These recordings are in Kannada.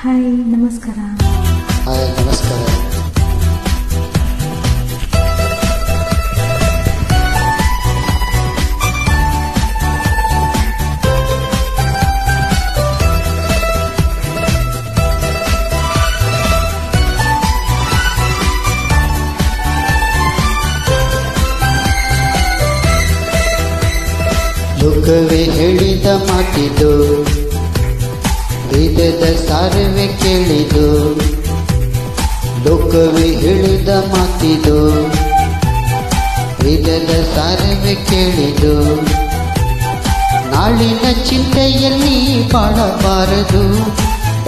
ಹಾಯ್ ನಮಸ್ಕಾರ. ಹಾಯ್ ನಮಸ್ಕಾರ. ಲೋಕವೇ ಹೇಳಿದ ಮಾತಿದು, ವೇದದ ಸಾರವೇ ಕೇಳಿದು. ಲೋಕವೇ ಹೇಳಿದ ಮಾತಿದು, ವೇದದ ಸಾರವೇ ಕೇಳಿದು. ನಾಳಿನ ಚಿಂತೆಯಲ್ಲಿ ಬಾಳಬಾರದು,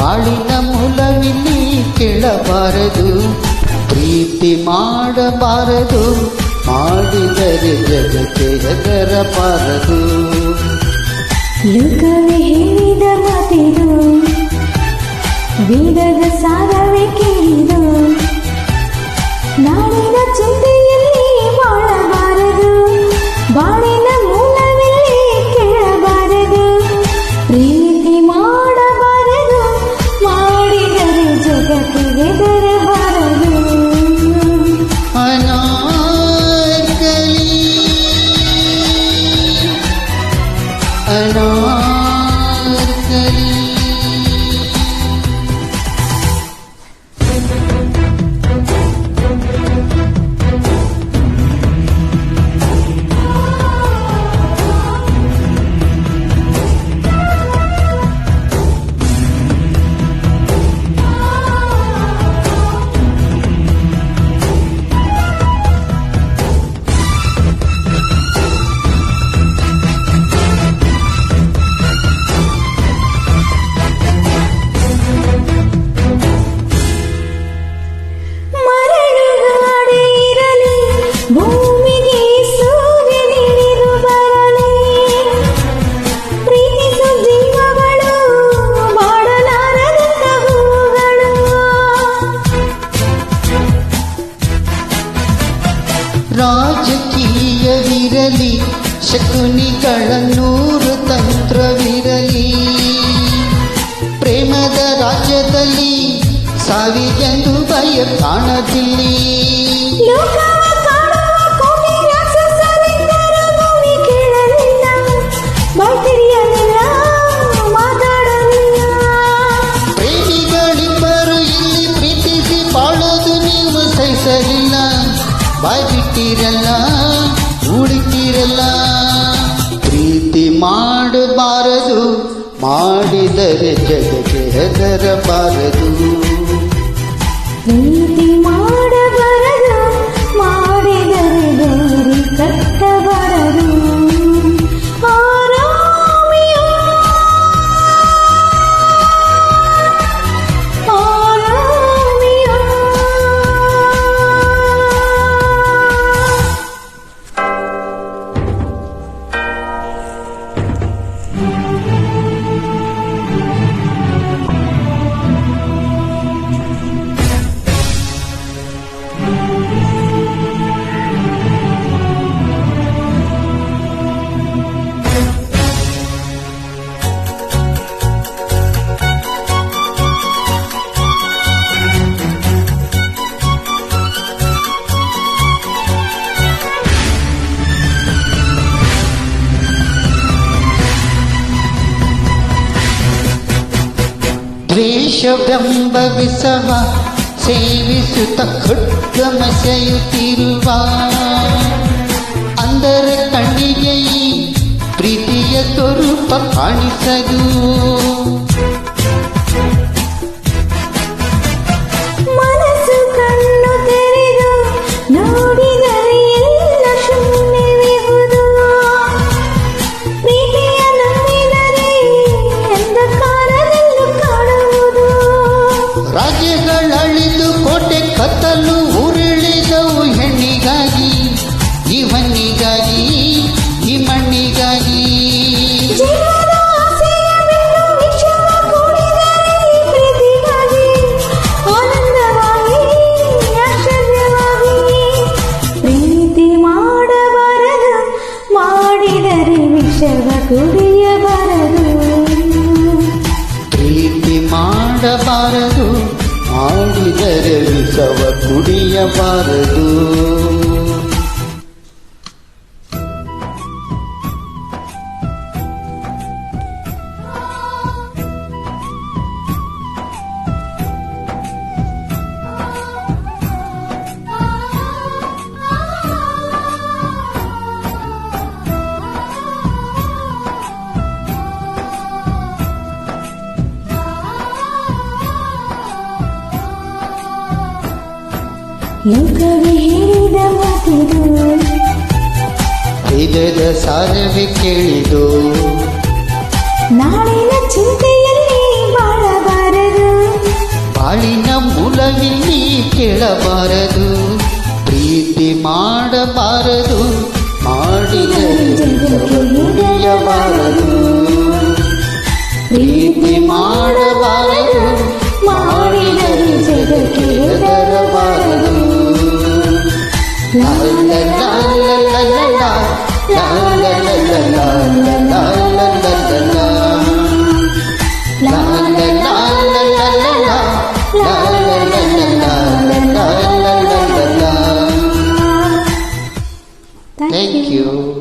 ಬಾಳಿನ ಮೂಲವಿಲ್ಲಿ ಕೇಳಬಾರದು. ಪ್ರೀತಿ ಮಾಡಬಾರದು, ಮಾಡಿದರೆ ಜಗಕ್ಕೆ ಹೆದರಬಾರದು. ಲೋಕವೇ ಹೇಳಿದ ಮಾತಿದು, ವೇದದ ಸಾರವೇ ಕೇಳಿದು. ನಾಳಿನ ಚಿಂತೆಯಲ್ಲಿ ಬಾಳಬಾರದು, ಬಾಳಿನ ಮೂಲವಿಲ್ಲಿ ಕೇಳಬಾರದು. ಪ್ರೀತಿ ಮಾಡಬಾರದು, ಮಾಡಿದರೆ ಜಗಕ್ಕೆ ಹೆದರಬಾರದು. ಅನಾರ್ಕಲಿ ರಾಜಕೀಯವಿರಲಿ, ಶಕುನಿಗಳ ನೂರು ತಂತ್ರವಿರಲಿ. ಪ್ರೇಮದ ರಾಜ್ಯದಲ್ಲಿ ಸಾವಿಗೆಂದು ಭಯ ಕಾಣದಿಲ್ಲಿ. ಪ್ರೇಮಿಗಳಿಬ್ಬರು ಇಲ್ಲಿ ಪ್ರೀತಿಸಿ ಬಾಳೋದು ನೀವು ಸಹಿಸಲಿಲ್ಲ. ಬಾಯ್ ಬಿಟ್ಟಿರಲ್ಲ, ಹುಡುಕಿರಲ್ಲ. ಪ್ರೀತಿ ಮಾಡಬಾರದು, ಮಾಡಿದರೆ ಜಗಕ್ಕೆ ಹೆದರಬಾರದು. ಪ್ರೀತಿ ಮಾಡಬಾರದು, ಮಾಡಿದರೆ ದಾರಿ ಕಟ್ಟಬಾರದು. ದ್ವೇಷವೆಂಬ ವಿಸವ ಸೇವಿಸುತ್ತ ಖಡ್ಗಮಸೆಯುತ್ತಿರುವ ಅಂದರ ಕಣ್ಣಿಗೆ ಈ ಪ್ರೀತಿಯ ಸ್ವರೂಪ ಕಾಣಿಸದು. ಮನಸ್ಸು ಕಣ್ಣು ತೆರೆದು ನೋಡಿದರೆ ಎಲ್ಲ ಶೂನ್ಯವಿಹುದು. ಪ್ರೀತಿಯ ನಂಬಿದರೆ ಅಂಧಕಾರದಲ್ಲೂ ಕಾಣುವುದು. ರಾಜ್ಯಗಳಳಿದು ಕೋಟೆ ಕತ್ತಲು ಉರುಳಿದವು ಹೆಣ್ಣಿಗಾಗಿ, ಈ ಮಣ್ಣಿಗಾಗಿ, ಈ ಮಣ್ಣಿಗಾಗಿ. ಜೀವದ ಆಸೆಯ ಬಿಟ್ಟು ವಿಶ್ವ ಮಾಡಬಾರದು, ಮಾಡಿದರೆ ವಿಷವ ಕುಡಿಯಬಾರದು. ಲೋಕವೇ ಹೇಳಿದ ಮಾತಿದು ಇದರ ಸಾರವೇ ಕೇಳಿದು, ನಾಳಿನ ಚಿಂತೆಯಲ್ಲಿ ಬಾಳಬಾರದು, ಬಾಳಿನ ಮೂಲವಿಲ್ಲಿ ಕೇಳಬಾರದು. ಪ್ರೀತಿ ಮಾಡಬಾರದು, ಮಾಡಿದರೆ ಕುಡಿಯಬಾರದು. ಪ್ರೀತಿ ಮಾಡಬಾರದು, ಮಾಡಿದರೆ ಜಗಕ್ಕೆ ಹೆದರಬಾರದು. ಲಾ ಲಾ ಲಾ ಲಾ ಲಾ ಲಾ ಲಾ ಲಾ ಲಾ ಲಾ ಲಾ ಲಾ ಲಾ ಲಾ ಲಾ. La la la la la la la la la la la la la la la la. Thank you.